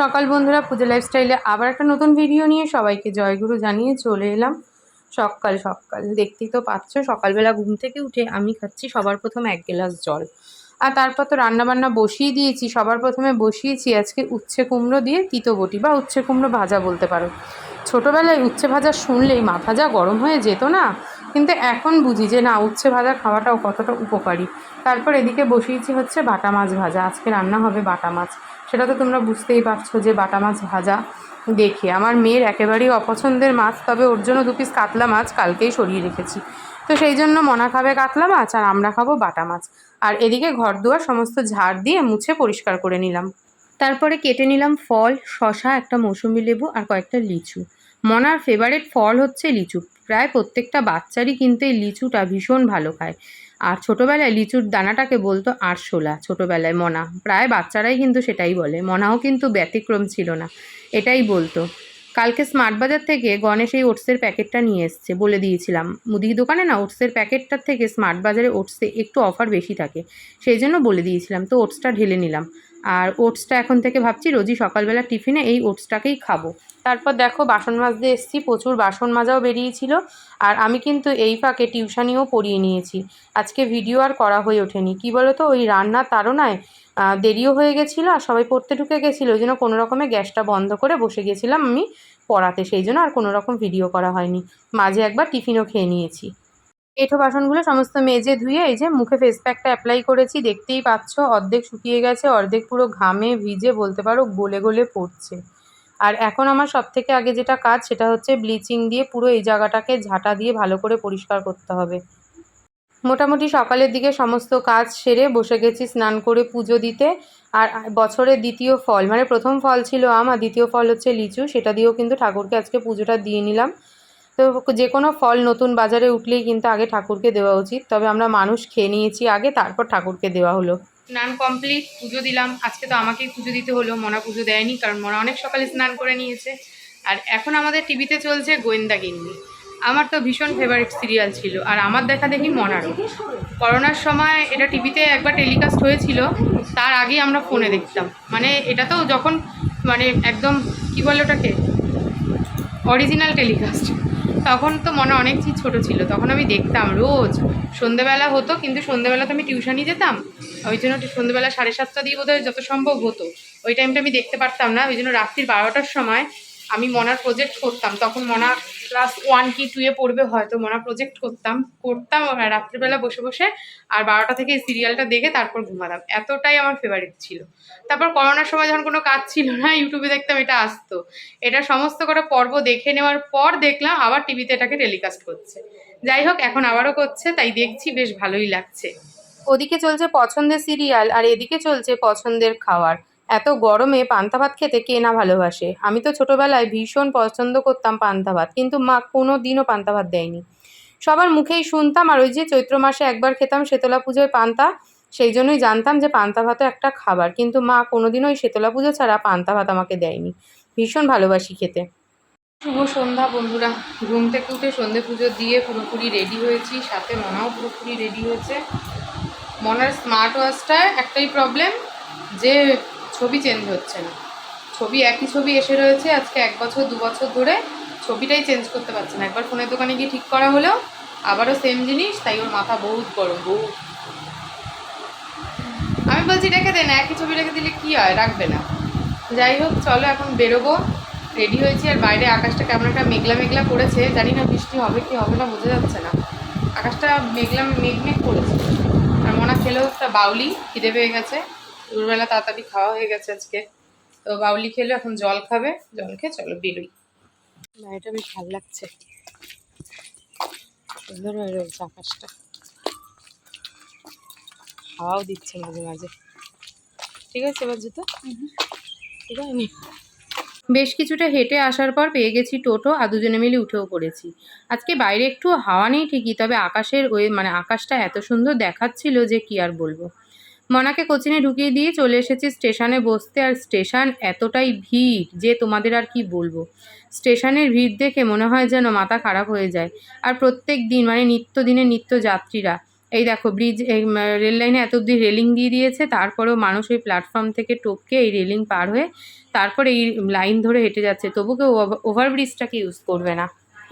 সকাল বন্ধুরা, পুজো লাইফস্টাইলে আবার একটা নতুন ভিডিও নিয়ে সবাইকে জয়গুরু জানিয়ে চলে এলাম। সকাল সকাল দেখতেই তো পাচ্ছ, সকালবেলা ঘুম থেকে উঠে আমি খাচ্ছি সবার প্রথমে 1 গ্লাস জল। আর তারপর তো রান্নাবান্না বসিয়ে দিয়েছি। সবার প্রথমে বসিয়েছি আজকে উচ্ছে কুমড়ো দিয়ে তিতো বটি বা উচ্ছে কুমড়ো ভাজা বলতে পারো। ছোটোবেলায় উচ্ছে ভাজা শুনলেই মাথা যা গরম হয়ে যেত না, কিন্তু এখন বুঝি যে না, উচ্ছে ভাজা খাওয়াটাও কতটা উপকারী। তারপর এদিকে বসিয়েছি হচ্ছে বাটা মাছ ভাজা। আজকে রান্না হবে বাটা মাছ। সেটা তো তোমরা বুঝতেই পারছো যে বাটা মাছ ভাজা দেখে আমার মেয়ের একেবারেই অপছন্দের মাছ, তবে ওর জন্য 2 পিস কাতলা মাছ কালকেই সরিয়ে রেখেছি। তো সেই জন্য মনা খাবে কাতলা মাছ আর আমরা খাবো বাটা মাছ। আর এদিকে ঘর দুয়ার সমস্ত ঝাড় দিয়ে মুছে পরিষ্কার করে নিলাম। তারপরে কেটে নিলাম ফল, শশা, একটা মৌসুমি লেবু আর কয়েকটা লিচু। মনার ফেভারিট ফল হচ্ছে লিচু। প্রায় প্রত্যেকটা বাচ্চারই কিন্তু এই লিচুটা ভীষণ ভালো খায়। আর ছোটোবেলায় লিচুর দানাটাকে বলতো আরশোলা। ছোটোবেলায় মনা, প্রায় বাচ্চারাই কিন্তু সেটাই বলে। মনাও কিন্তু ব্যতিক্রম ছিল না, এটাই বলতো। কালকে স্মার্ট বাজার থেকে গণেশ এই ওটসের প্যাকেটটা নিয়ে এসছে, বলে দিয়েছিলাম। মুদির দোকানে না ওটসের প্যাকেটটার থেকে স্মার্ট বাজারে ওটসে একটু অফার বেশি থাকে, সেই জন্য বলে দিয়েছিলাম। তো ওটসটা ঢেলে নিলাম। আর ওটসটা এখন থেকে ভাবছি রোজই সকালবেলা টিফিনে এই ওটসটাকেই খাবো। তারপর দেখো বাসন মাজতে এসেছি, প্রচুর বাসন মাজাও বেরিয়েছিল। আর আমি কিন্তু এই ফাঁকে টিউশনিও পড়িয়ে নিয়েছি। আজকে ভিডিও আর করা হয়ে ওঠেনি। কি বলো তো, ওই রান্নার তাড়নায় দেরিও হয়ে গেছিলো আর সবাই পড়তে ঢুকে গেছিলো। ওই জন্য কোনো রকমে গ্যাসটা বন্ধ করে বসে গেছিলাম আমি পড়াতে, সেই জন্য আর কোনো রকম ভিডিও করা হয়নি। মাঝে একবার টিফিনও খেয়ে নিয়েছি। এঁঠো বাসনগুলো সমস্ত মেজে ধুয়ে এই যে মুখে ফেস প্যাকটা অ্যাপ্লাই করেছি, দেখতেই পাচ্ছ। অর্ধেক শুকিয়ে গেছে, অর্ধেক পুরো ঘামে ভিজে বলতে পারো গলে গলে পড়ছে। আর এখন আমার সবথেকে আগে যেটা কাজ সেটা হচ্ছে ব্লিচিং দিয়ে পুরো এই জায়গাটাকে ঝাঁটা দিয়ে ভালো করে পরিষ্কার করতে হবে। মোটামুটি সকালের দিকে সমস্ত কাজ সেরে বসে গেছি স্নান করে পুজো দিতে। আর বছরের দ্বিতীয় ফল, মানে প্রথম ফল ছিল আম আর দ্বিতীয় ফল হচ্ছে লিচু, সেটা দিয়েও কিন্তু ঠাকুরকে আজকে পুজোটা দিয়ে নিলাম। তো যে কোনো ফল নতুন বাজারে উঠলেই কিন্তু আগে ঠাকুরকে দেওয়া উচিত। তবে আমরা মানুষ খেয়ে নিয়েছি আগে, তারপর ঠাকুরকে দেওয়া হলো। স্নান কমপ্লিট, পুজো দিলাম। আজকে তো আমাকেই পুজো দিতে হলো, মনা পুজো দেয়নি, কারণ মনা অনেক সকালে স্নান করে নিয়েছে। আর এখন আমাদের টিভিতে চলছে গোয়েন্দাগিন্নি। আমার তো ভীষণ ফেভারিট সিরিয়াল ছিল, আর আমার দেখা দেখি মনারও। করোনার সময় এটা টিভিতে একবার টেলিকাস্ট হয়েছিল, তার আগেই আমরা ফোনে দেখতাম। মানে এটা তো যখন মানে একদম কি বলে ওটাকে, অরিজিনাল টেলিকাস্ট। তখন তো মনে অনেক চিজ ছোটো ছিল, তখন আমি দেখতাম রোজ। সন্ধেবেলা হতো, কিন্তু সন্ধেবেলা তো আমি টিউশনি যেতাম, ওই জন্য সন্ধেবেলা 7:30 দিয়ে বোধহয় যত সম্ভব হতো। ওই টাইমটা আমি দেখতে পারতাম না, ওই জন্য রাত্রির 12টার সময় আমি মনার প্রজেক্ট করতাম। তখন মনা ক্লাস 1 কি 2 পড়বে হয়তো। মনা প্রজেক্ট করতাম রাত্রিবেলা বসে বসে। আর 12টা থেকে এই সিরিয়ালটা দেখে তারপর ঘুমাতাম। এতটাই আমার ফেভারিট ছিল। তারপর করোনার সময় যখন কোনো কাজ ছিল না, ইউটিউবে দেখতাম, এটা আসতো। এটা সমস্ত কটা পর্ব দেখে নেওয়ার পর দেখলাম আবার টিভিতে এটাকে টেলিকাস্ট করছে। যাই হোক, এখন আবারও করছে, তাই দেখছি, বেশ ভালোই লাগছে। ওদিকে চলছে পছন্দের সিরিয়াল আর এদিকে চলছে পছন্দের খাওয়ার। এত গরমে পান্তা ভাত খেতে কে না ভালোবাসে। আমি তো ছোটোবেলায় ভীষণ পছন্দ করতাম পান্তা ভাত, কিন্তু মা কোনো দিনও পান্তা ভাত দেয়নি। সবার মুখেই শুনতাম, আর ওই যে চৈত্র মাসে একবার খেতাম শীতলা পুজোয় পান্তা, সেই জন্যই জানতাম যে পান্তা ভাতও একটা খাবার। কিন্তু মা কোনোদিনও ওই শীতলা পুজো ছাড়া পান্তা ভাত আমাকে দেয়নি। ভীষণ ভালোবাসি খেতে। শুভ সন্ধ্যা বন্ধুরা। ঘুম থেকে উঠে সন্ধে পুজো দিয়ে পুরোপুরি রেডি হয়েছি, সাথে মনাও পুরোপুরি রেডি হয়েছে। মনার স্মার্ট ওয়াচটা একটাই প্রবলেম, যে ছবি চেঞ্জ হচ্ছে না। ছবি একই ছবি এসে রয়েছে আজকে 1 বছর 2 বছর ধরে, ছবিটাই চেঞ্জ করতে পারছে না। একবার ফোনের দোকানে গিয়ে ঠিক করা হলেও আবারও সেম জিনিস, তাই ওর মাথা বহুত গরম বহুত। আমি বলছি রেখে দে না, একই ছবি রেখে দিলে কী হয়, রাখবে না। যাই হোক, চলো এখন বেরোবো। রেডি হয়েছি, আর বাইরে আকাশটা কেমন একটা মেঘলা মেঘলা করেছে, জানি না বৃষ্টি হবে কি হবে না, বোঝা যাচ্ছে না। আকাশটা মেঘলা মেঘ করেছে। আর মনা খেলেও একটা বাউলি, খিদে পেয়ে গেছে। দুপুরবেলা তাড়াতাড়ি খাওয়া হয়ে গেছে আজকে, তো বাউলি খেলে এখন জল খাবে। জল খেয়ে চলো বেরোই। এটা বেশ ভালো লাগছে, সুন্দর হয়ে রয়েছে আকাশটা, হাওয়াও দিচ্ছে মাঝে মাঝে। ঠিক আছে, এবার জুতো ঠিক আছে। বেশ কিছুটা হেঁটে আসার পর পেয়ে গেছি টোটো, আর দুজনে মিলে উঠেও পড়েছি। আজকে বাইরে একটু হাওয়া নেই ঠিকই, তবে আকাশের আকাশটা এত সুন্দর দেখাচ্ছিল যে কি আর বলবো। মনাকে কোচিনে ঢুকিয়ে দিয়ে চলে এসেছি স্টেশনে বসতে। আর স্টেশন এতটাই ভিড় যে তোমাদের আর কি বলবো। স্টেশনের ভিড় দেখে মনে হয় যেন মাথা খারাপ হয়ে যায়। আর প্রত্যেক দিন নিত্যদিনের নিত্য যাত্রীরা এই দেখো ব্রিজ, এই রেল লাইনে এত অব্দি রেলিং দিয়ে দিয়েছে, তারপরেও মানুষ ওই প্ল্যাটফর্ম থেকে টপকে এই রেলিং পার হয়ে তারপরে এই লাইন ধরে হেঁটে যাচ্ছে, তবু কেউ ওভারব্রিজটাকে ইউজ করবে না।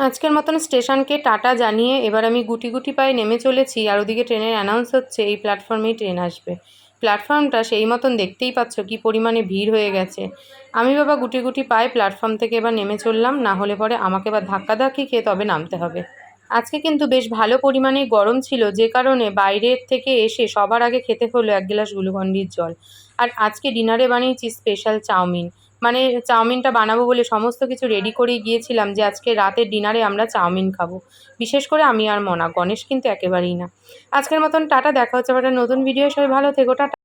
আজকের মতন স্টেশনকে টাটা জানিয়ে এবার আমি গুটি গুটি পায়ে নেমে চলেছি, আর ওদিকে ট্রেনের অ্যানাউন্স হচ্ছে এই প্ল্যাটফর্মেই ট্রেন আসবে। প্ল্যাটফর্মটা সেই মতন দেখতেই পাচ্ছ কি পরিমাণে ভিড় হয়ে গেছে। আমি বাবা গুটি গুটি পায়ে প্ল্যাটফর্ম থেকে এবার নেমে চললাম, না হলে পরে আমাকে এবার ধাক্কাধাক্কি খেয়ে তবে নামতে হবে। আজকে কিন্তু বেশ ভালো পরিমাণেই গরম ছিল, যে কারণে বাইরের থেকে এসে সবার আগে খেতে হলো 1 গ্লাস গ্লুকন-ডির জল। আর আজকে ডিনারে বানিয়েছি স্পেশাল চাউমিন। মানে চাউমিনটা বানাবো বলে সমস্ত কিছু রেডি করেই গিয়েছিলাম যে আজকে রাতের ডিনারে আমরা চাউমিন খাবো। বিশেষ করে আমি আর মনা, গণেশ কিন্তু একেবারেই না। আজকের মতন টাটা, দেখা হচ্ছে আবার একটা নতুন ভিডিও। সবাই ভালো থেকো, টাটা।